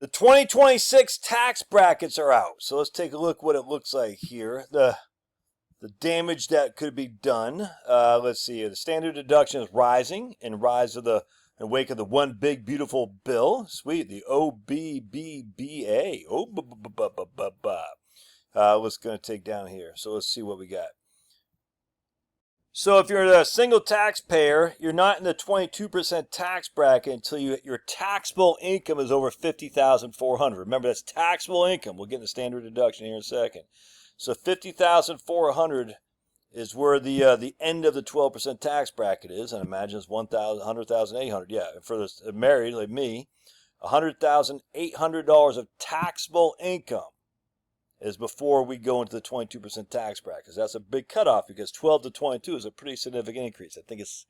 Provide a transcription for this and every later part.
The 2026 tax brackets are out. So let's take a look what it looks like here. The damage that could be done. Let's see. The standard deduction is rising in wake of the one big beautiful bill. Sweet. The OBBBA. What's going to take down here? So let's see what we got. So if you're a single taxpayer, you're not in the 22% tax bracket until your taxable income is over $50,400. Remember, that's taxable income. We'll get the standard deduction here in a second. So $50,400 is where the end of the 12% tax bracket is, and imagine it's $100,800. Yeah, for the married like me, $100,800 of taxable income is before we go into the 22% tax bracket. That's a big cutoff because 12 to 22 is a pretty significant increase. I think it's,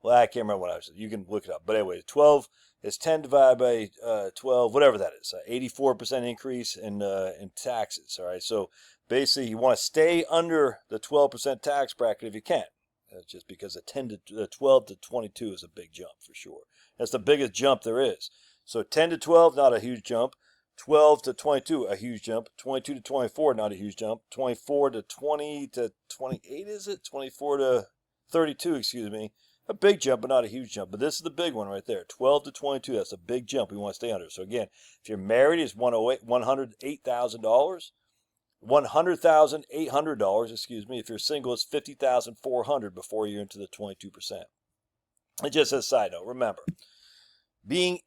well, I can't remember what I said. You can look it up. But anyway, 12 is 10 divided by 12, whatever that is. 84% increase in taxes. All right. So basically, you want to stay under the 12% tax bracket if you can. Just because the 12 to 22 is a big jump for sure. That's the biggest jump there is. So 10 to 12, not a huge jump. 12 to 22, a huge jump. 22 to 24, not a huge jump. 24 to 20 to 28, is it? 24 to 32, excuse me. A big jump, but not a huge jump. But this is the big one right there. 12 to 22, that's a big jump we want to stay under. So again, if you're married, it's $108,000. $100,800, excuse me. If you're single, it's $50,400 before you're into the 22%. And just as a side note, remember, being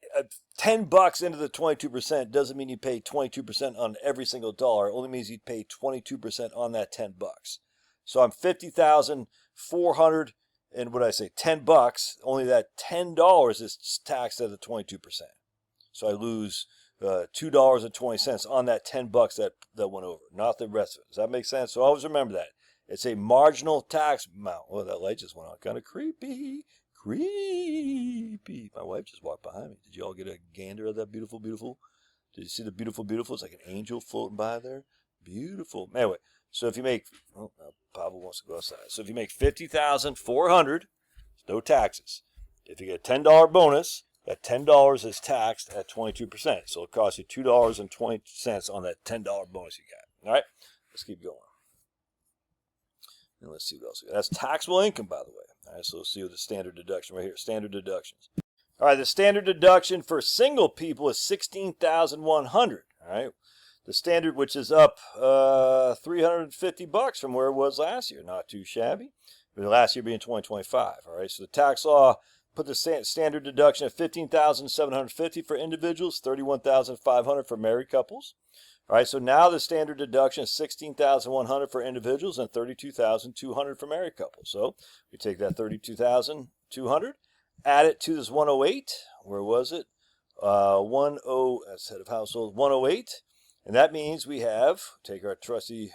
$10 into the 22% doesn't mean you pay 22% on every single dollar. It only means you pay 22% on that $10. So I'm $50,400, and what did I say? $10. Only that $10 is taxed at the 22%. So I lose $2.20 on that $10 that went over, not the rest of it. Does that make sense? So always remember that it's a marginal tax amount. Oh, that light just went on. Kind of creepy. Creepy. My wife just walked behind me. Did you all get a gander of that beautiful, beautiful? Did you see the beautiful, beautiful? It's like an angel floating by there. Beautiful. Anyway, so if you make, oh, Pablo wants to go outside. So if you make $50,400, no taxes. If you get a $10 bonus, that $10 is taxed at 22%. So it costs you $2.20 on that $10 bonus you got. All right, let's keep going. And let's see what else we got. That's taxable income, by the way. All right, so let's see what the standard deduction right here. Standard deductions. All right, the standard deduction for single people is $16,100. All right, the standard, which is up $350 from where it was last year. Not too shabby. But last year being 2025. All right, so the tax law put the standard deduction at $15,750 for individuals, $31,500 for married couples. All right, so now the standard deduction is $16,100 for individuals and $32,200 for married couples. So we take that $32,200, add it to this 108. Where was it? That's head of household 108, and that means we have, take our trusty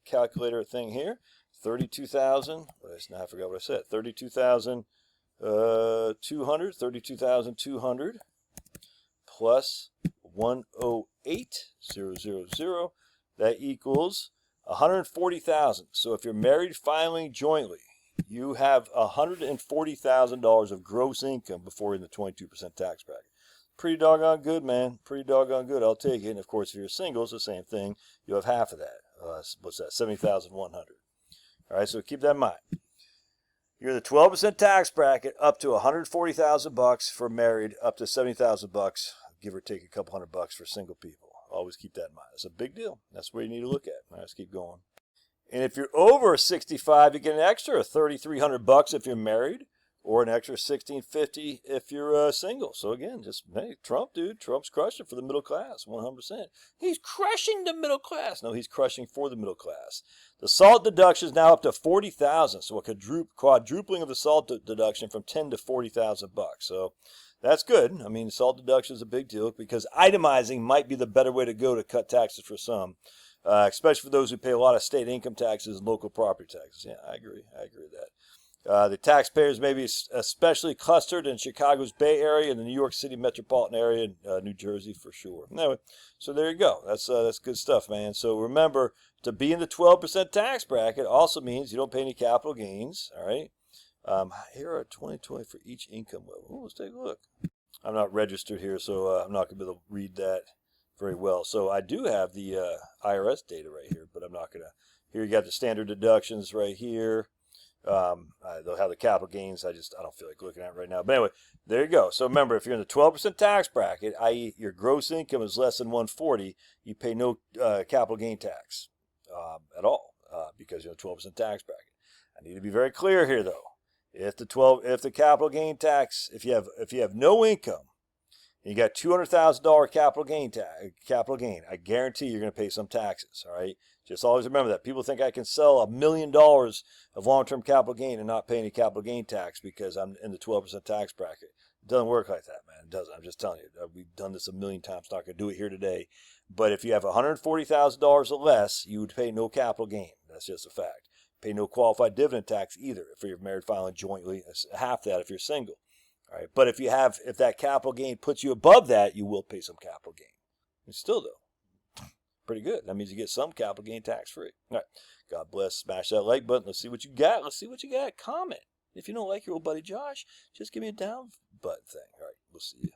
calculator thing here, 32,000. I forgot what I said. 32,200 plus 108,000, that equals 140,000. So if you're married filing jointly, you have $140,000 of gross income before you're in the 22% tax bracket. Pretty doggone good, man. Pretty doggone good. I'll take it. And of course, if you're single, it's the same thing. You have half of that. What's that? 70,100. All right, so keep that in mind. You're in the 12% tax bracket up to $140,000 for married, up to $70,000, give or take a couple $100 for single people. Always keep that in mind. It's a big deal. That's where you need to look at. All right, let's keep going. And if you're over 65, you get an extra $3,300 if you're married, or an extra $1,650 if you're single. So again, just, hey, Trump, dude, Trump's crushing for the middle class, 100%. He's crushing the middle class. No, he's crushing for the middle class. The SALT deduction is now up to $40,000, so a quadrupling of the SALT deduction from $10,000 to $40,000. So that's good. I mean, SALT deduction is a big deal because itemizing might be the better way to go to cut taxes for some, especially for those who pay a lot of state income taxes and local property taxes. Yeah, I agree. I agree with that. The taxpayers may be especially clustered in Chicago's Bay Area and the New York City metropolitan area and New Jersey for sure. Anyway, so there you go. That's good stuff, man. So remember, to be in the 12% tax bracket also means you don't pay any capital gains. All right. Here are 2020 for each income level. Ooh, let's take a look. I'm not registered here, so I'm not going to be able to read that very well. So I do have the IRS data right here, but I'm not going to. Here you got the standard deductions right here. They'll have the capital gains. I don't feel like looking at it right now. But anyway, there you go. So remember, if you're in the 12% tax bracket, i.e. your gross income is less than 140, you pay no capital gain tax at all because you're in the 12% tax bracket. I need to be very clear here, though. If the capital gain tax, if you have no income, and you got $200,000 capital gain, I guarantee you're going to pay some taxes. All right, just always remember that. People think I can sell $1 million of long-term capital gain and not pay any capital gain tax because I'm in the 12% tax bracket. It doesn't work like that, man. It doesn't. I'm just telling you. We've done this a million times. Not going to do it here today. But if you have $140,000 or less, you would pay no capital gain. That's just a fact. Pay no qualified dividend tax either if you're married filing jointly. Half that if you're single. All right, but if that capital gain puts you above that, you will pay some capital gain. And still though, pretty good. That means you get some capital gain tax free. All right, God bless. Smash that like button. Let's see what you got. Comment. If you don't like your old buddy Josh, just give me a down button thing. All right, we'll see you.